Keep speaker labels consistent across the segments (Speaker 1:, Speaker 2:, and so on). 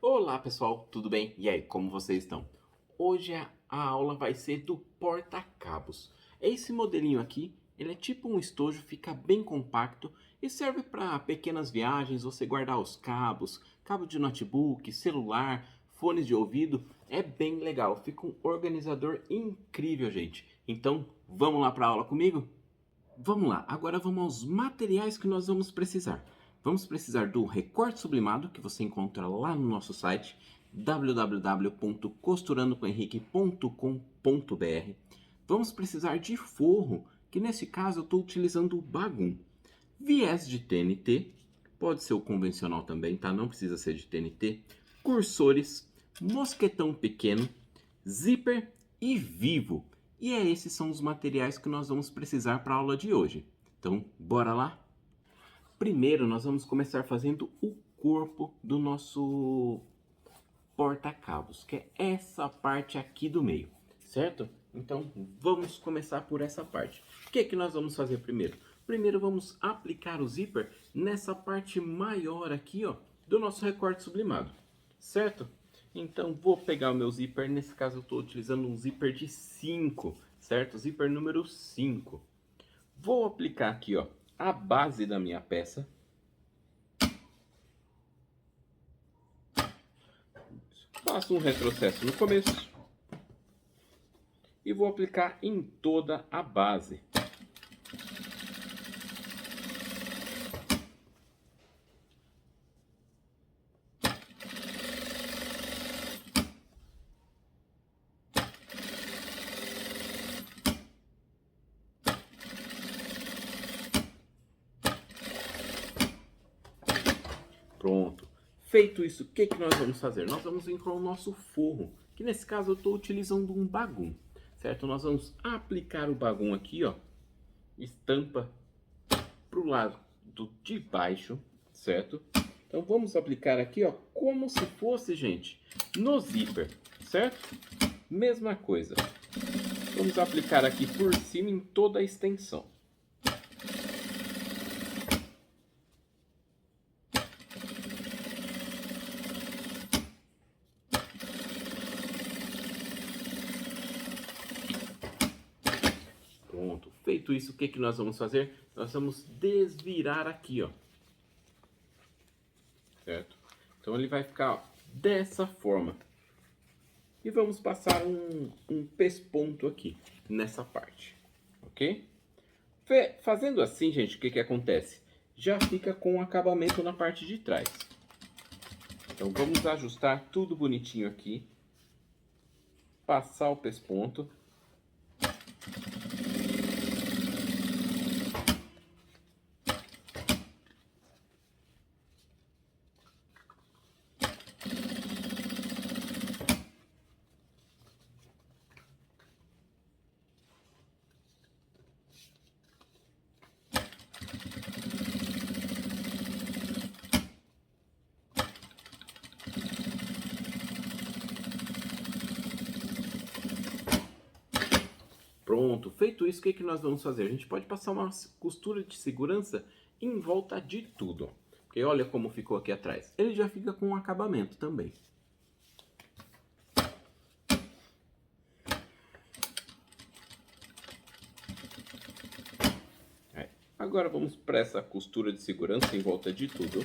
Speaker 1: Olá pessoal, tudo bem? E aí, como vocês estão? Hoje a aula vai ser do porta-cabos. Esse modelinho aqui, ele é tipo um estojo, fica bem compacto e serve para pequenas viagens, você guardar os cabos, cabo de notebook, celular, fones de ouvido, é bem legal, fica um organizador incrível, gente. Então, vamos lá para a aula comigo? Vamos lá, agora vamos aos materiais que nós vamos precisar. Vamos precisar do recorte sublimado, que você encontra lá no nosso site www.costurandocohenrique.com.br. Vamos precisar de forro, que nesse caso eu estou utilizando o Bagum. Viés de TNT, pode ser o convencional também, tá? Não precisa ser de TNT. Cursores, mosquetão pequeno, zíper e vivo. E esses são os materiais que nós vamos precisar para a aula de hoje. Então, bora lá? Primeiro, nós vamos começar fazendo o corpo do nosso porta-cabos, que é essa parte aqui do meio, certo? Então, vamos começar por essa parte. O que é que nós vamos fazer primeiro? Primeiro, vamos aplicar o zíper nessa parte maior aqui, ó, do nosso recorte sublimado, certo? Então, vou pegar o meu zíper, nesse caso eu estou utilizando um zíper de 5, certo? Zíper número 5. Vou aplicar aqui, ó, a base da minha peça. Faço um retrocesso no começo e vou aplicar em toda a base. Pronto. Feito isso, o que nós vamos fazer? Nós vamos vir com o nosso forro, que nesse caso eu estou utilizando um Bagum, certo? Nós vamos aplicar o Bagum aqui, ó, estampa para o lado de baixo, certo? Então vamos aplicar aqui, ó, como se fosse, gente, no zíper, certo? Mesma coisa. Vamos aplicar aqui por cima em toda a extensão. Pronto. Feito isso, o que nós vamos fazer? Nós vamos desvirar aqui, ó. Certo? Então ele vai ficar, ó, dessa forma. E vamos passar um pesponto aqui, nessa parte. Ok? Fazendo assim, gente, o que acontece? Já fica com o acabamento na parte de trás. Então vamos ajustar tudo bonitinho aqui. Passar o pesponto. Pronto, feito isso, o que nós vamos fazer? A gente pode passar uma costura de segurança em volta de tudo. Porque olha como ficou aqui atrás. Ele já fica com um acabamento também. Agora vamos para essa costura de segurança em volta de tudo.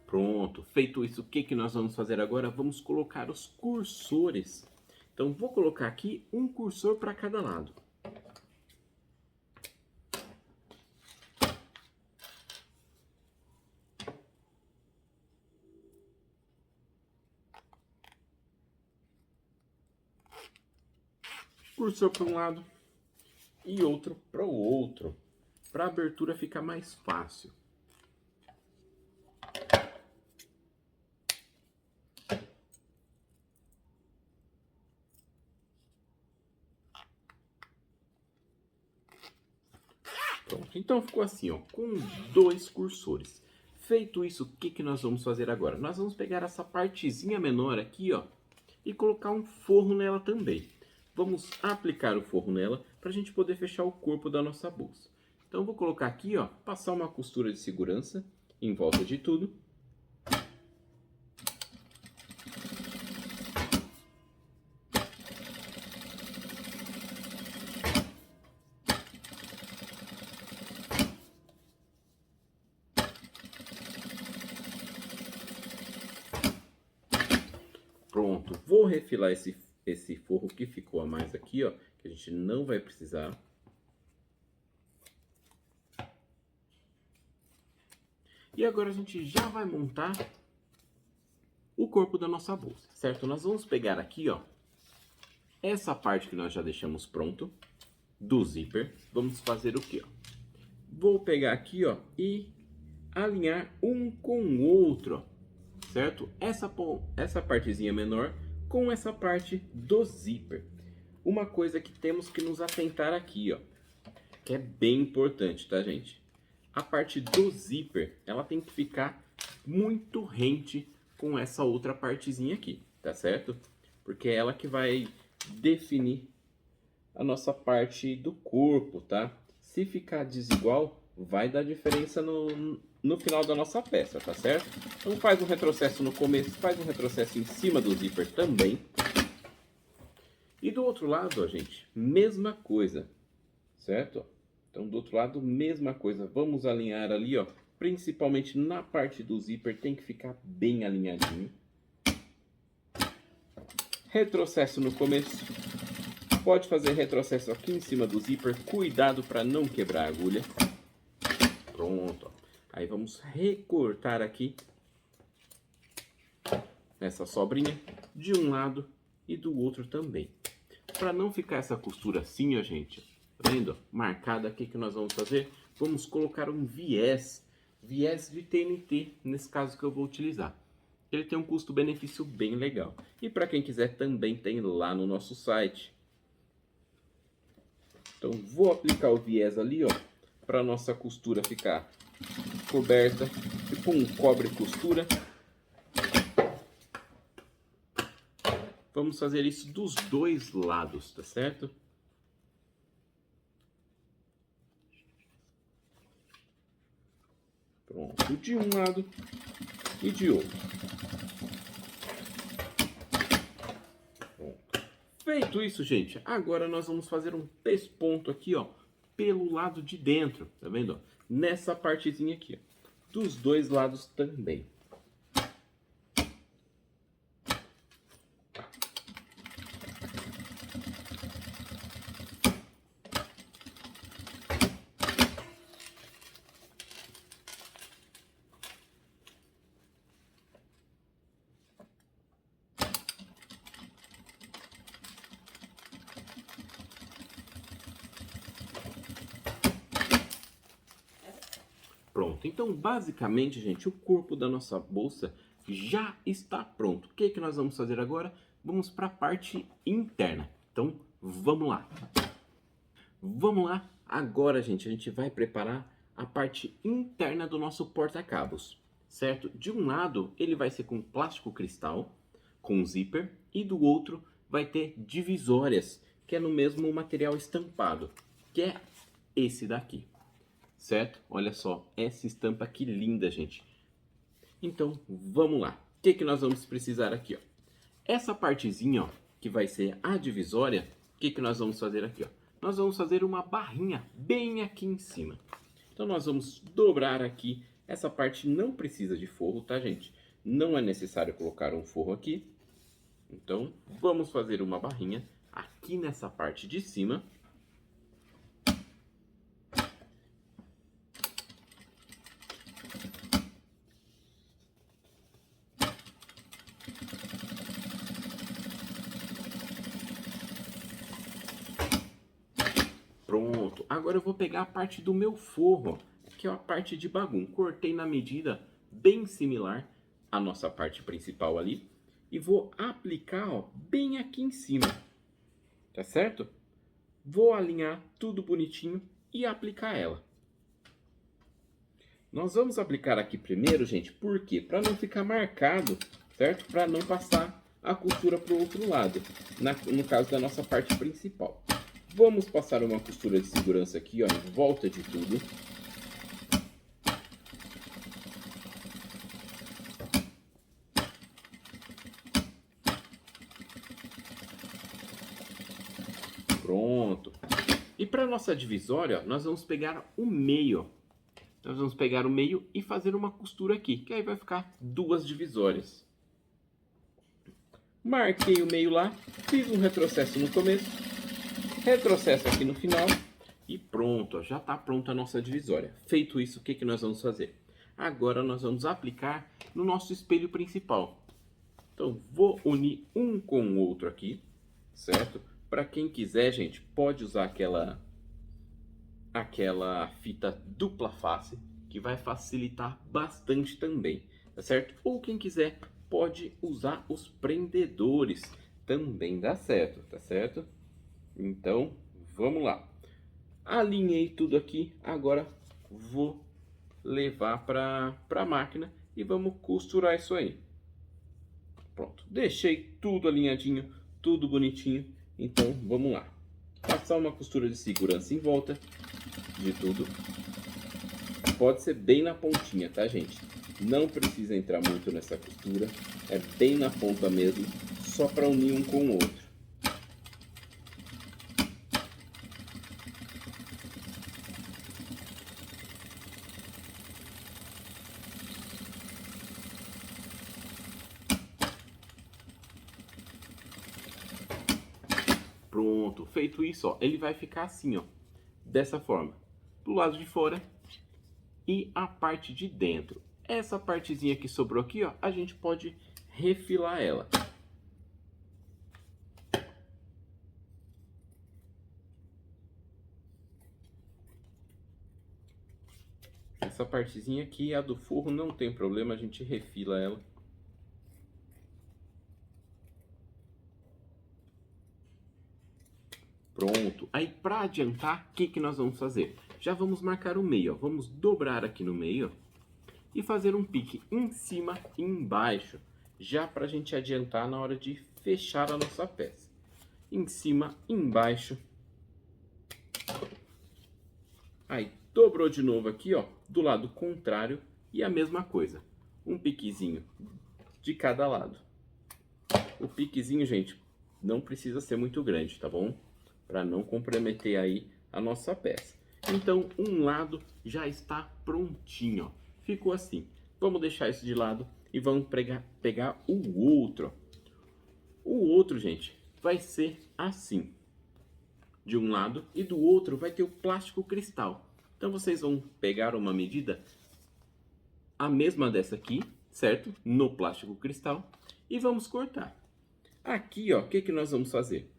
Speaker 1: Pronto, feito isso, o que nós vamos fazer agora? Vamos colocar os cursores. Então vou colocar aqui um cursor para cada lado. Cursor para um lado e outro para o outro, para a abertura ficar mais fácil. Pronto, então ficou assim, ó, com dois cursores. Feito isso, o que nós vamos fazer agora? Nós vamos pegar essa partezinha menor aqui, ó, e colocar um forro nela também. Vamos aplicar o forro nela para a gente poder fechar o corpo da nossa bolsa. Então, eu vou colocar aqui, ó, passar uma costura de segurança em volta de tudo. Pronto, vou refilar esse forro que ficou a mais aqui, ó, que a gente não vai precisar. E agora a gente já vai montar o corpo da nossa bolsa, certo? Nós vamos pegar aqui, ó, essa parte que nós já deixamos pronto, do zíper. Vamos fazer o quê, ó? Vou pegar aqui, ó, e alinhar um com o outro, ó, certo? Essa partezinha menor com essa parte do zíper. Uma coisa que temos que nos atentar aqui, ó, que é bem importante, tá, gente? A parte do zíper, ela tem que ficar muito rente com essa outra partezinha aqui, tá certo? Porque é ela que vai definir a nossa parte do corpo, tá? Se ficar desigual, vai dar diferença no final da nossa peça, tá certo? Então faz um retrocesso no começo, faz um retrocesso em cima do zíper também. E do outro lado, ó, gente, mesma coisa, certo? Então do outro lado, mesma coisa. Vamos alinhar ali, ó, principalmente na parte do zíper, tem que ficar bem alinhadinho. Retrocesso no começo. Pode fazer retrocesso aqui em cima do zíper, cuidado para não quebrar a agulha. Pronto, ó. Aí vamos recortar aqui nessa sobrinha de um lado e do outro também. Para não ficar essa costura assim, ó, gente, tá vendo? Marcada aqui, que nós vamos fazer, vamos colocar um viés de TNT, nesse caso que eu vou utilizar. Ele tem um custo-benefício bem legal. E para quem quiser, também tem lá no nosso site. Então vou aplicar o viés ali, ó, para nossa costura ficar coberta, tipo um cobre costura. Vamos fazer isso dos dois lados, tá certo? Pronto, de um lado e de outro. Pronto. Feito isso, gente, agora nós vamos fazer um pesponto aqui, ó, pelo lado de dentro, tá vendo? Ó? Nessa partezinha aqui, ó, dos dois lados também. Pronto, então basicamente, gente, o corpo da nossa bolsa já está pronto. O que nós vamos fazer agora? Vamos para a parte interna. Então, vamos lá. Vamos lá. Agora, gente, a gente vai preparar a parte interna do nosso porta-cabos, certo? De um lado, ele vai ser com plástico cristal, com zíper, e do outro vai ter divisórias, que é no mesmo material estampado, que é esse daqui. Certo? Olha só, essa estampa que linda, gente. Então, vamos lá. O que nós vamos precisar aqui, ó? Essa partezinha, ó, que vai ser a divisória, o que nós vamos fazer aqui, ó? Nós vamos fazer uma barrinha bem aqui em cima. Então, nós vamos dobrar aqui. Essa parte não precisa de forro, tá, gente? Não é necessário colocar um forro aqui. Então, vamos fazer uma barrinha aqui nessa parte de cima. Pronto, agora eu vou pegar a parte do meu forro, que é a parte de bagum. Cortei na medida bem similar à nossa parte principal ali. E vou aplicar, ó, bem aqui em cima, tá certo? Vou alinhar tudo bonitinho e aplicar ela. Nós vamos aplicar aqui primeiro, gente, por quê? Para não ficar marcado, certo? Para não passar a costura para o outro lado, no caso da nossa parte principal. Vamos passar uma costura de segurança aqui, ó, em volta de tudo. Pronto. E para nossa divisória, ó, nós vamos pegar o meio, ó. Nós vamos pegar o meio e fazer uma costura aqui, que aí vai ficar duas divisórias. Marquei o meio lá, fiz um retrocesso no começo, retrocesso aqui no final e pronto, ó, já está pronta a nossa divisória. Feito isso, o que nós vamos fazer? Agora nós vamos aplicar no nosso espelho principal. Então, vou unir um com o outro aqui, certo? Para quem quiser, gente, pode usar aquela fita dupla face, que vai facilitar bastante também, tá certo? Ou quem quiser pode usar os prendedores, também dá certo, tá certo? Então, vamos lá. Alinhei tudo aqui, agora vou levar para a máquina e vamos costurar isso aí. Pronto, deixei tudo alinhadinho, tudo bonitinho, então vamos lá. Passar uma costura de segurança em volta de tudo. Pode ser bem na pontinha, tá, gente? Não precisa entrar muito nessa costura, é bem na ponta mesmo, só para unir um com o outro. Pronto, feito isso, ó, ele vai ficar assim, ó, dessa forma, do lado de fora e a parte de dentro. Essa partezinha que sobrou aqui, ó, a gente pode refilar ela. Essa partezinha aqui, a do forro, não tem problema, a gente refila ela. Pronto. Aí, para adiantar, o que nós vamos fazer? Já vamos marcar o meio, ó. Vamos dobrar aqui no meio, ó, e fazer um pique em cima e embaixo, já para a gente adiantar na hora de fechar a nossa peça. Em cima, embaixo. Aí, dobrou de novo aqui, ó, do lado contrário e a mesma coisa. Um piquezinho de cada lado. O piquezinho, gente, não precisa ser muito grande, tá bom? Para não comprometer aí a nossa peça. Então, um lado já está prontinho, ó. Ficou assim. Vamos deixar isso de lado e vamos pegar o outro. O outro, gente, vai ser assim. De um lado e do outro vai ter o plástico cristal. Então, vocês vão pegar uma medida, a mesma dessa aqui, certo? No plástico cristal. E vamos cortar. Aqui, ó, o que nós vamos fazer?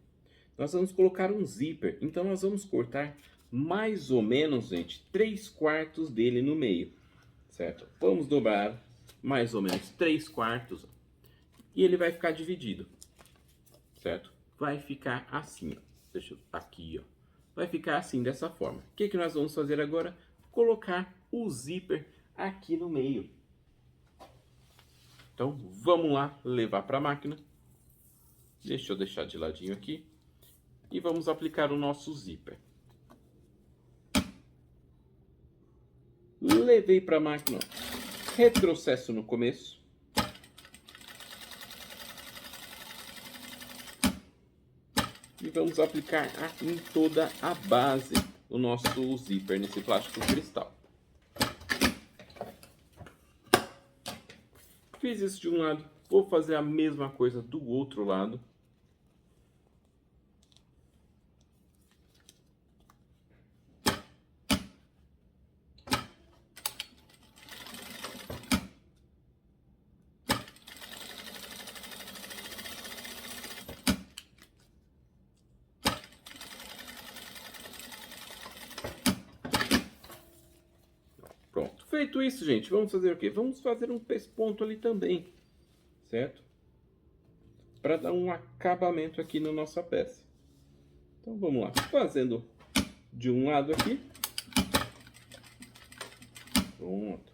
Speaker 1: Nós vamos colocar um zíper, então nós vamos cortar mais ou menos, gente, 3/4 dele no meio, certo? Vamos dobrar mais ou menos 3/4 e ele vai ficar dividido, certo? Vai ficar assim, ó. Deixa eu, aqui, ó. Vai ficar assim, dessa forma. O que nós vamos fazer agora? Colocar o zíper aqui no meio. Então, vamos lá levar para a máquina. Deixa eu deixar de ladinho aqui. E vamos aplicar o nosso zíper. Levei para a máquina, ó. Retrocesso no começo. E vamos aplicar em toda a base o nosso zíper nesse plástico cristal. Fiz isso de um lado, vou fazer a mesma coisa do outro lado. Pronto. Feito isso, gente, vamos fazer o quê? Vamos fazer um pesponto ali também, certo? Para dar um acabamento aqui na nossa peça. Então vamos lá, fazendo de um lado aqui. Pronto.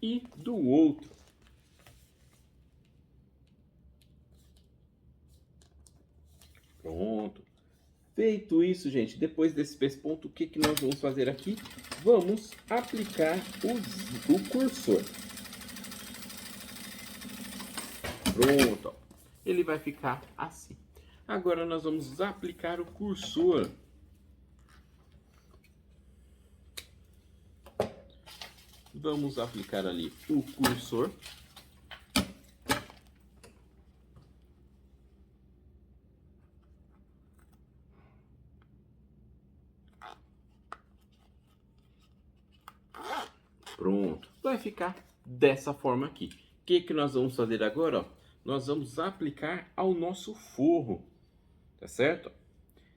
Speaker 1: E do outro. Pronto. Feito isso, gente, depois desse pesponto, o que que nós vamos fazer aqui? Vamos aplicar o cursor. Pronto. Ó. Ele vai ficar assim. Agora nós vamos aplicar o cursor. Vamos aplicar ali o cursor. Pronto. Vai ficar dessa forma aqui. O que que nós vamos fazer agora? Ó? Nós vamos aplicar ao nosso forro. Tá certo?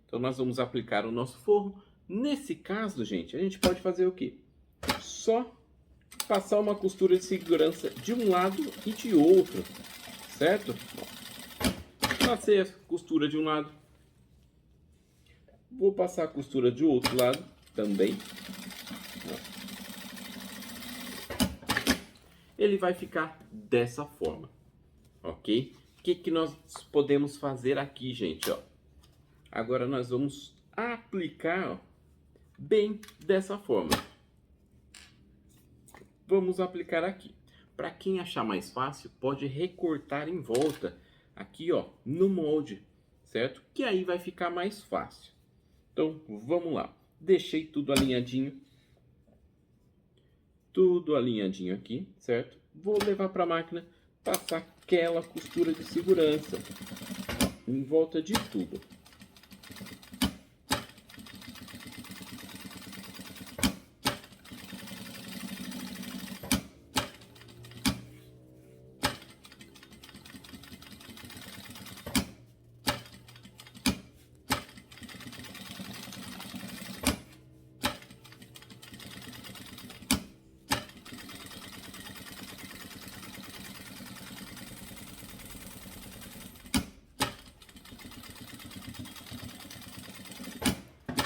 Speaker 1: Então nós vamos aplicar o nosso forro. Nesse caso, gente, a gente pode fazer o quê? Só passar uma costura de segurança de um lado e de outro, certo? Passei a costura de um lado, vou passar a costura de outro lado também. Ele vai ficar dessa forma, ok? O que que nós podemos fazer aqui, gente? Ó, agora nós vamos aplicar, ó, bem dessa forma. Vamos aplicar aqui. Para quem achar mais fácil, pode recortar em volta aqui, ó, no molde, certo? Que aí vai ficar mais fácil. Então, vamos lá. Deixei tudo alinhadinho. Tudo alinhadinho aqui, certo? Vou levar para a máquina, passar aquela costura de segurança em volta de tudo.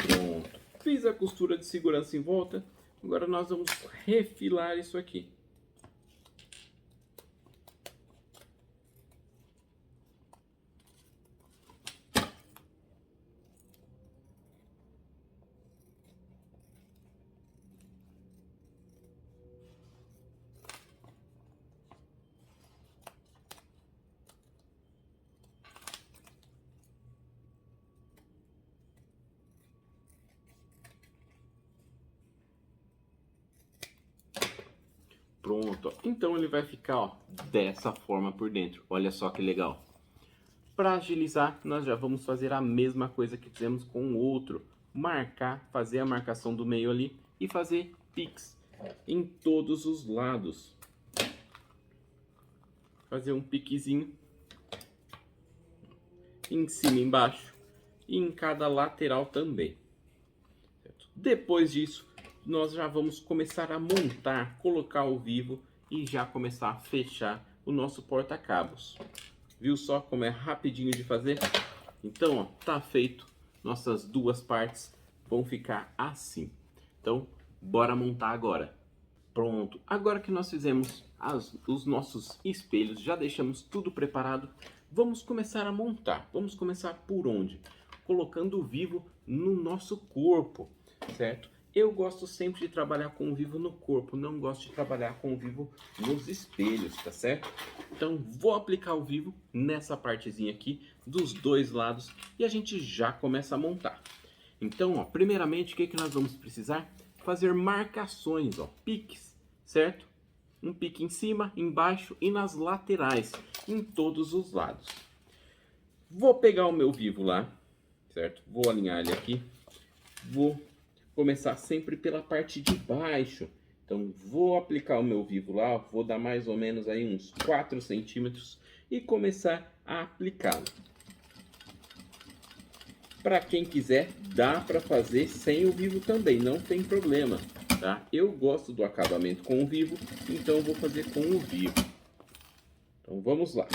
Speaker 1: Pronto. Fiz a costura de segurança em volta. Agora nós vamos refilar isso aqui. Pronto, então ele vai ficar, ó, dessa forma por dentro. Olha só que legal. Para agilizar, nós já vamos fazer a mesma coisa que fizemos com o outro. Marcar, fazer a marcação do meio ali e fazer piques em todos os lados. Fazer um piquezinho em cima e embaixo e em cada lateral também. Certo? Depois disso, nós já vamos começar a montar, colocar o vivo e já começar a fechar o nosso porta-cabos. Viu só como é rapidinho de fazer? Então, ó, tá feito. Nossas duas partes vão ficar assim. Então, bora montar agora. Pronto. Agora que nós fizemos os nossos espelhos, já deixamos tudo preparado, vamos começar a montar. Vamos começar por onde? Colocando o vivo no nosso corpo, certo? Eu gosto sempre de trabalhar com o vivo no corpo, não gosto de trabalhar com o vivo nos espelhos, tá certo? Então vou aplicar o vivo nessa partezinha aqui dos dois lados e a gente já começa a montar. Então, ó, primeiramente, o que que nós vamos precisar? Fazer marcações, ó, piques, certo? Um pique em cima, embaixo e nas laterais, em todos os lados. Vou pegar o meu vivo lá, certo? Vou alinhar ele aqui, vou começar sempre pela parte de baixo. Então vou aplicar o meu vivo lá, vou dar mais ou menos aí uns 4 centímetros e começar a aplicá-lo. Para quem quiser, dá para fazer sem o vivo também, não tem problema, tá? Eu gosto do acabamento com o vivo, então eu vou fazer com o vivo. Então vamos lá.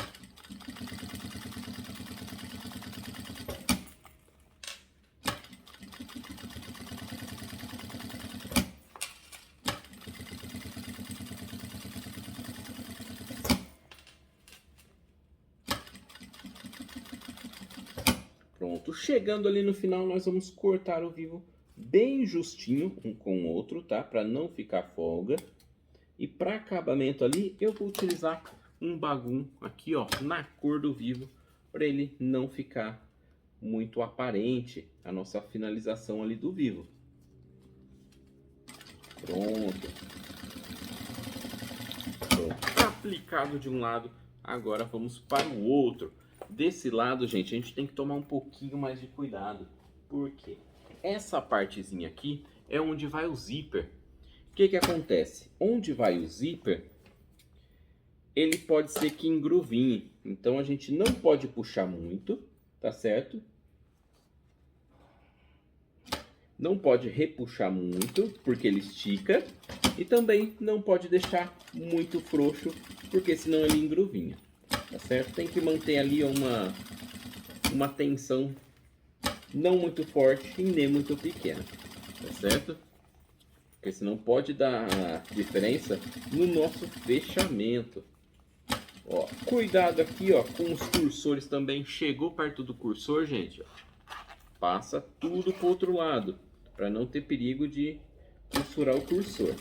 Speaker 1: Pronto, chegando ali no final, nós vamos cortar o vivo bem justinho um com o outro, tá? Para não ficar folga. E para acabamento ali, eu vou utilizar um bagum aqui, ó, na cor do vivo, para ele não ficar muito aparente a nossa finalização ali do vivo. Pronto. Pronto. Aplicado de um lado, agora vamos para o outro. Desse lado, gente, a gente tem que tomar um pouquinho mais de cuidado. Por quê? Essa partezinha aqui é onde vai o zíper. O que que acontece? Onde vai o zíper, ele pode ser que engruvinhe. Então a gente não pode puxar muito, tá certo? Não pode repuxar muito, porque ele estica. E também não pode deixar muito frouxo, porque senão ele engruvinha. Tá certo? Tem que manter ali uma tensão não muito forte e nem muito pequena. Tá certo? Porque senão pode dar diferença no nosso fechamento. Ó, cuidado aqui, ó, com os cursores também. Chegou perto do cursor, gente, ó, passa tudo pro outro lado, para não ter perigo de costurar o cursor.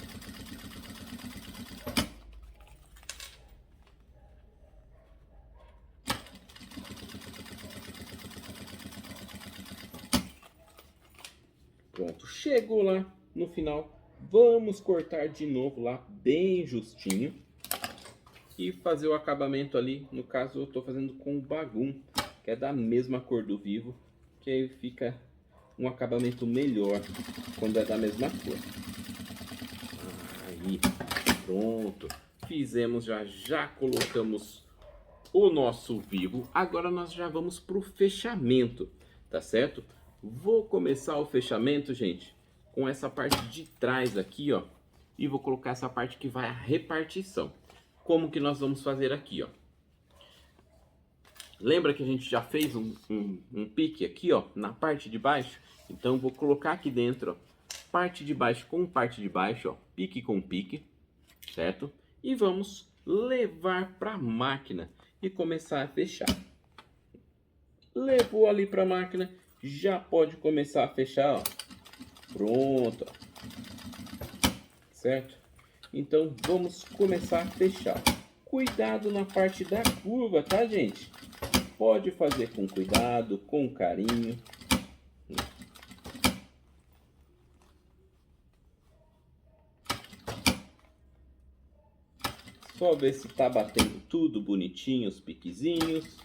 Speaker 1: Pronto, chegou lá no final. Vamos cortar de novo lá, bem justinho. E fazer o acabamento ali, no caso eu estou fazendo com o bagum, que é da mesma cor do vivo, que aí fica um acabamento melhor quando é da mesma cor. Aí, pronto. Fizemos, já colocamos o nosso vivo. Agora nós já vamos para o fechamento, tá certo? Vou começar o fechamento, gente, com essa parte de trás aqui, ó. E vou colocar essa parte que vai a repartição. Como que nós vamos fazer aqui, ó? Lembra que a gente já fez um pique aqui, ó, na parte de baixo? Então vou colocar aqui dentro, ó, parte de baixo com parte de baixo, ó, pique com pique, certo? E vamos levar para a máquina e começar a fechar. Levou ali para a máquina, já pode começar a fechar, ó. Pronto, ó. Certo? Então vamos começar a fechar. Cuidado na parte da curva, tá, gente? Pode fazer com cuidado, com carinho. Só ver se tá batendo tudo bonitinho, os piquezinhos.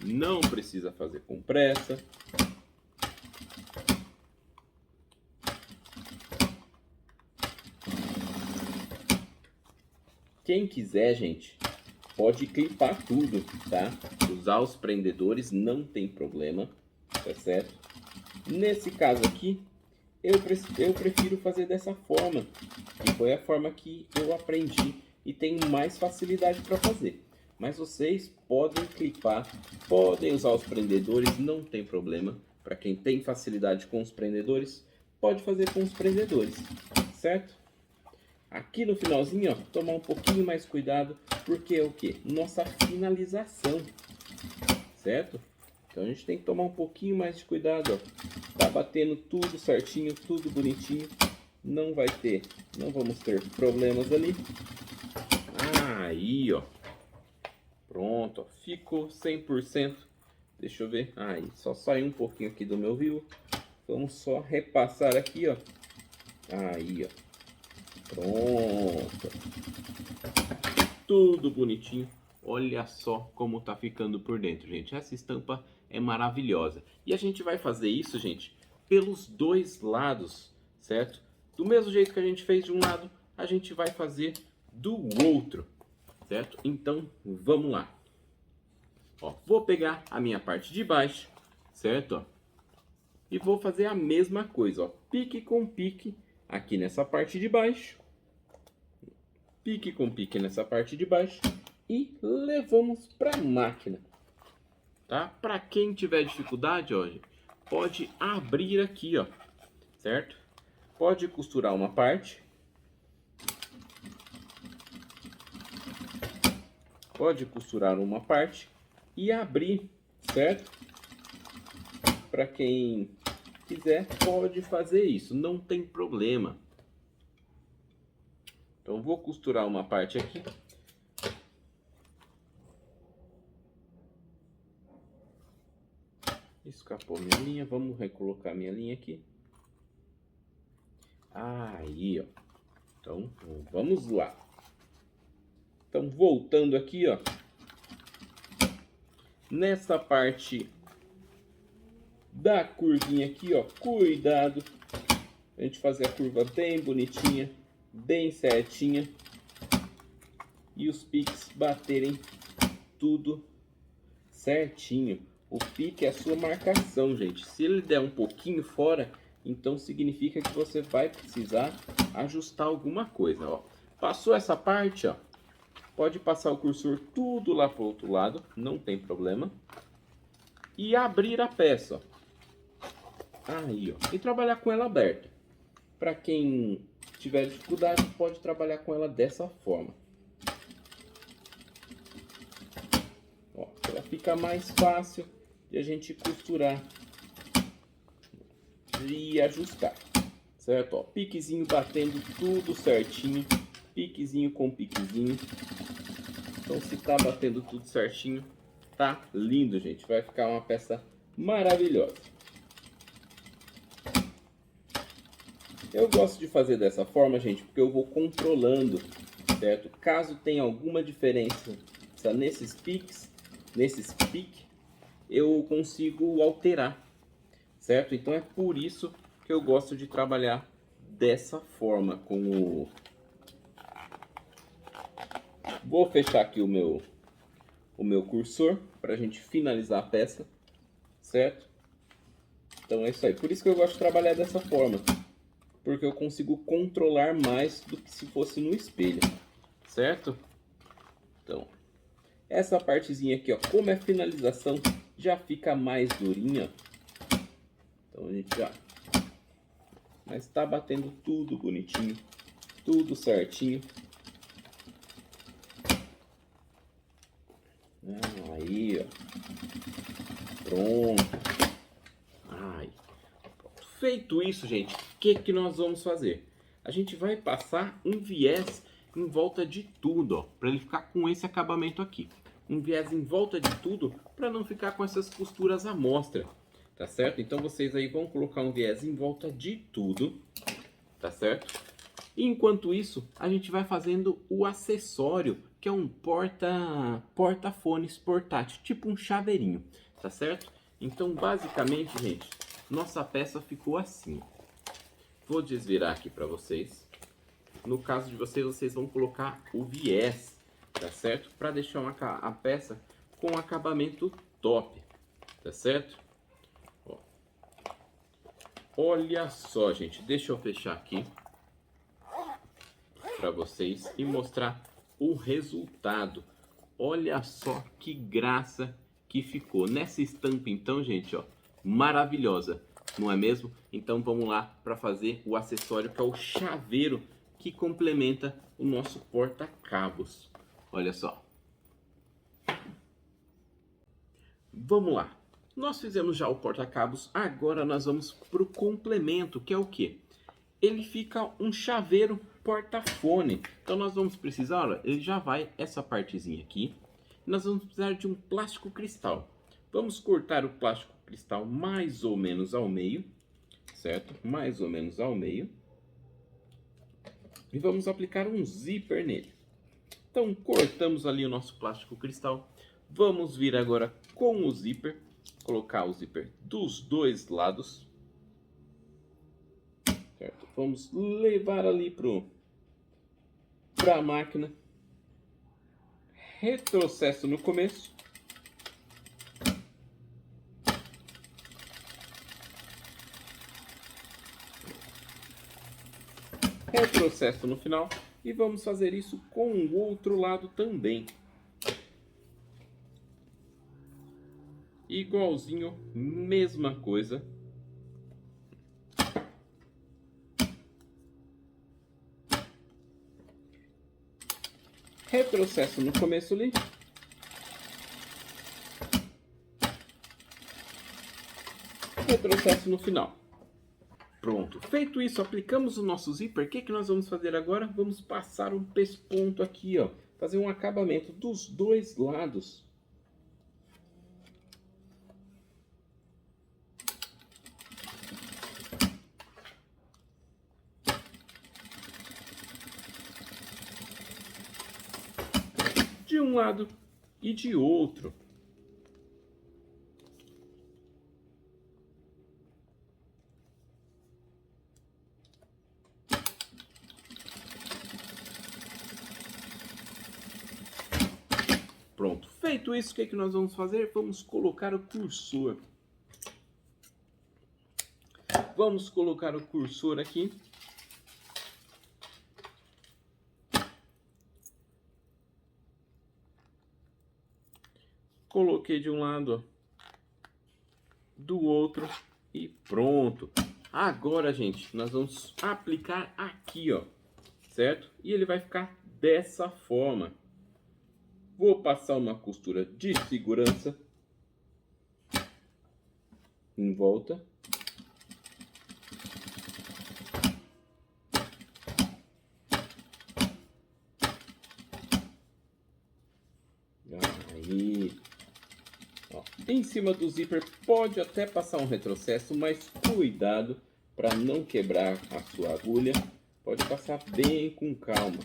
Speaker 1: Não precisa fazer com pressa. Quem quiser, gente, pode clipar tudo, tá? Usar os prendedores não tem problema, tá certo? Nesse caso aqui, eu prefiro fazer dessa forma, que foi a forma que eu aprendi e tenho mais facilidade para fazer. Mas vocês podem clipar, podem usar os prendedores, não tem problema. Para quem tem facilidade com os prendedores, pode fazer com os prendedores, certo? Aqui no finalzinho, ó, tomar um pouquinho mais cuidado, porque é o que? Nossa finalização, certo? Então a gente tem que tomar um pouquinho mais de cuidado, ó. Tá batendo tudo certinho, tudo bonitinho. Não vamos ter problemas ali. Aí, ó. Pronto, ó, ficou 100%. Deixa eu ver. Aí, só saiu um pouquinho aqui do meu vivo. Vamos só repassar aqui, ó. Aí, ó. Pronto. Tudo bonitinho. Olha só como tá ficando por dentro, gente. Essa estampa é maravilhosa. E a gente vai fazer isso, gente, pelos dois lados, certo? Do mesmo jeito que a gente fez de um lado, a gente vai fazer do outro, certo? Então, vamos lá. Ó, vou pegar a minha parte de baixo, certo? Ó, e vou fazer a mesma coisa, ó. Pique com pique aqui nessa parte de baixo. Pique com pique nessa parte de baixo. E levamos para a máquina, tá? Para quem tiver dificuldade, ó, pode abrir aqui, ó, certo? Pode costurar uma parte pode costurar uma parte e abrir, certo? Para quem quiser, pode fazer isso, não tem problema. Então, vou costurar uma parte aqui. Escapou minha linha, vamos recolocar minha linha aqui. Aí, ó. Então, vamos lá. Então, voltando aqui, ó. Nessa parte da curvinha aqui, ó. Cuidado. A gente fazer a curva bem bonitinha, bem certinha. E os piques baterem tudo certinho. O pique é a sua marcação, gente. Se ele der um pouquinho fora, então significa que você vai precisar ajustar alguma coisa, ó. Passou essa parte, ó. Pode passar o cursor tudo lá pro outro lado, não tem problema. E abrir a peça, ó. Aí, ó. E trabalhar com ela aberta. Para quem tiver dificuldade, pode trabalhar com ela dessa forma. Ó, ela fica mais fácil de a gente costurar e ajustar, certo? Ó, piquezinho batendo tudo certinho, piquezinho com piquezinho. Então, se tá batendo tudo certinho, tá lindo, gente. Vai ficar uma peça maravilhosa. Eu gosto de fazer dessa forma, gente, porque eu vou controlando, certo? Caso tenha alguma diferença nesses piques, eu consigo alterar, certo? Então é por isso que eu gosto de trabalhar dessa forma com o... Vou fechar aqui o meu cursor para a gente finalizar a peça, certo? Então é isso aí. Por isso que eu gosto de trabalhar dessa forma, porque eu consigo controlar mais do que se fosse no espelho, certo? Então, essa partezinha aqui, ó, como é finalização, já fica mais durinha. Então a gente já... Mas tá batendo tudo bonitinho, tudo certinho. Aí, ó. Pronto. Ai. Feito isso, gente, o que nós vamos fazer? A gente vai passar um viés em volta de tudo, ó, para ele ficar com esse acabamento aqui. Um viés em volta de tudo para não ficar com essas costuras à mostra, tá certo? Então vocês aí vão colocar um viés em volta de tudo, tá certo? E enquanto isso, a gente vai fazendo o acessório, que é um porta-fones portátil, tipo um chaveirinho, tá certo? Então, basicamente, gente, nossa peça ficou assim. Vou desvirar aqui para vocês. No caso de vocês, vocês vão colocar o viés, tá certo? Para deixar a peça com um acabamento top, tá certo? Ó. Olha só, gente, deixa eu fechar aqui para vocês e mostrar o resultado. Olha só que graça que ficou nessa estampa, então, gente, ó, maravilhosa, não é mesmo? Então vamos lá para fazer o acessório, que é o chaveiro que complementa o nosso porta-cabos. Olha só. Vamos lá. Nós fizemos já o porta-cabos, agora nós vamos para o complemento, que é o quê? Ele fica um chaveiro porta-fone. Então nós vamos precisar, olha, ele já vai essa partezinha aqui. Nós vamos precisar de um plástico cristal. Vamos cortar o plástico cristal mais ou menos ao meio, certo? Mais ou menos ao meio. E vamos aplicar um zíper nele. Então cortamos ali o nosso plástico cristal. Vamos vir agora com o zíper, colocar o zíper dos dois lados. Certo? Vamos levar ali para a máquina. Retrocesso no começo. Retrocesso no final. E vamos fazer isso com o outro lado também. Igualzinho, mesma coisa. Retrocesso no começo ali. retrocesso no final. Pronto, feito isso, aplicamos o nosso zíper. O que nós vamos fazer agora? Vamos passar um pesponto aqui, ó. Fazer um acabamento dos dois lados. De um lado e de outro. Pronto, feito isso, o que nós vamos fazer? Vamos colocar o cursor. Vamos colocar o cursor aqui. Coloquei de um lado, ó, do outro e pronto. Agora, gente, nós vamos aplicar aqui, ó, certo? E ele vai ficar dessa forma. Vou passar uma costura de segurança em volta. Aí. Ó, em cima do zíper pode até passar um retrocesso, mas cuidado para não quebrar a sua agulha. Pode passar bem com calma.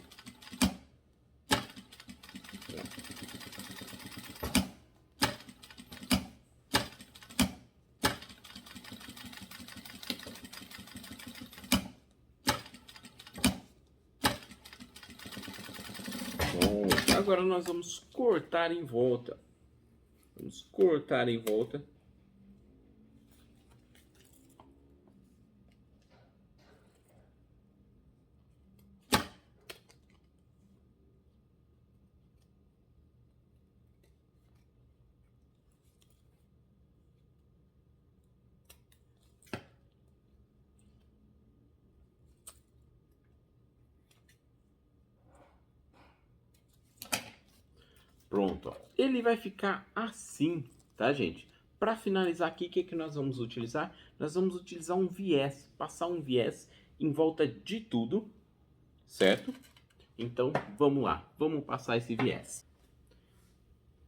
Speaker 1: Bom, agora nós vamos cortar em volta. Vamos cortar em volta. Pronto, ó. Ele vai ficar assim, tá, gente? Para finalizar aqui, o que nós vamos utilizar? Nós vamos utilizar um viés, passar um viés em volta de tudo, certo? Então, vamos lá, vamos passar esse viés.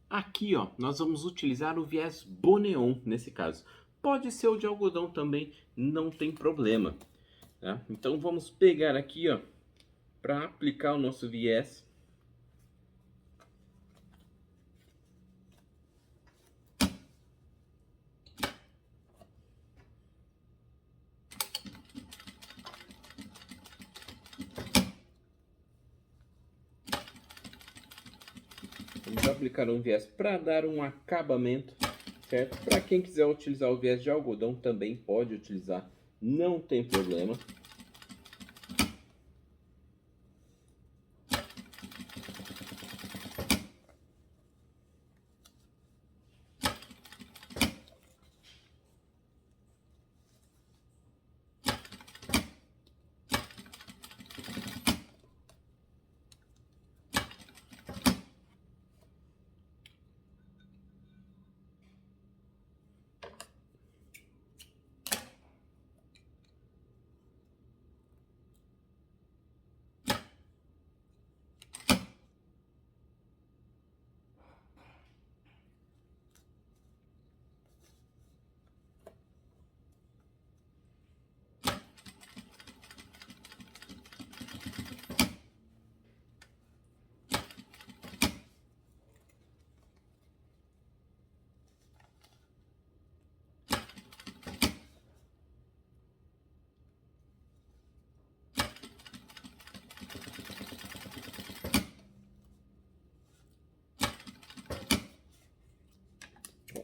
Speaker 1: Aqui, ó, nós vamos utilizar o viés Boneon, nesse caso. Pode ser o de algodão também, não tem problema, tá? Então, vamos pegar aqui, ó, para aplicar o nosso viés. Vamos aplicar um viés para dar um acabamento, certo? Para quem quiser utilizar o viés de algodão também pode utilizar, não tem problema.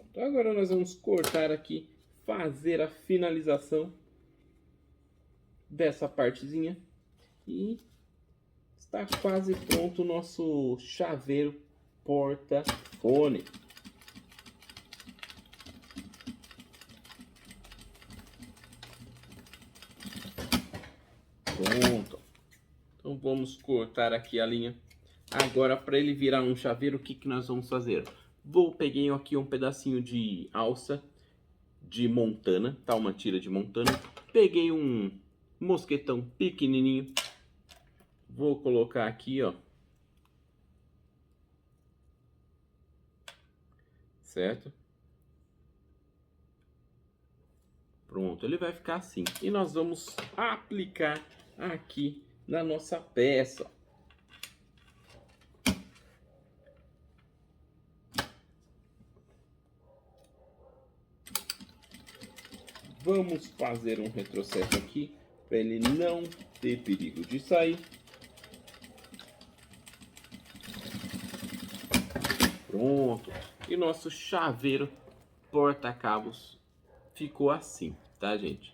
Speaker 1: Então agora nós vamos cortar aqui, fazer a finalização dessa partezinha e está quase pronto o nosso chaveiro porta-fone. Pronto. Então vamos cortar aqui a linha. Agora, para ele virar um chaveiro, o que nós vamos fazer? Peguei aqui um pedacinho de alça, de Montana, tá? Uma tira de Montana. Peguei um mosquetão pequenininho. Vou colocar aqui, ó. Certo? Pronto, ele vai ficar assim. E nós vamos aplicar aqui na nossa peça. Vamos fazer um retrocesso aqui para ele não ter perigo de sair. Pronto. E nosso chaveiro porta-cabos ficou assim, tá, gente?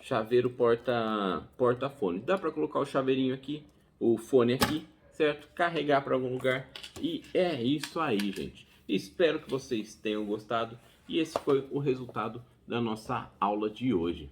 Speaker 1: Chaveiro porta-fone. Dá para colocar o chaveirinho aqui, o fone aqui, certo? Carregar para algum lugar. E é isso aí, gente. Espero que vocês tenham gostado. E esse foi o resultado da nossa aula de hoje.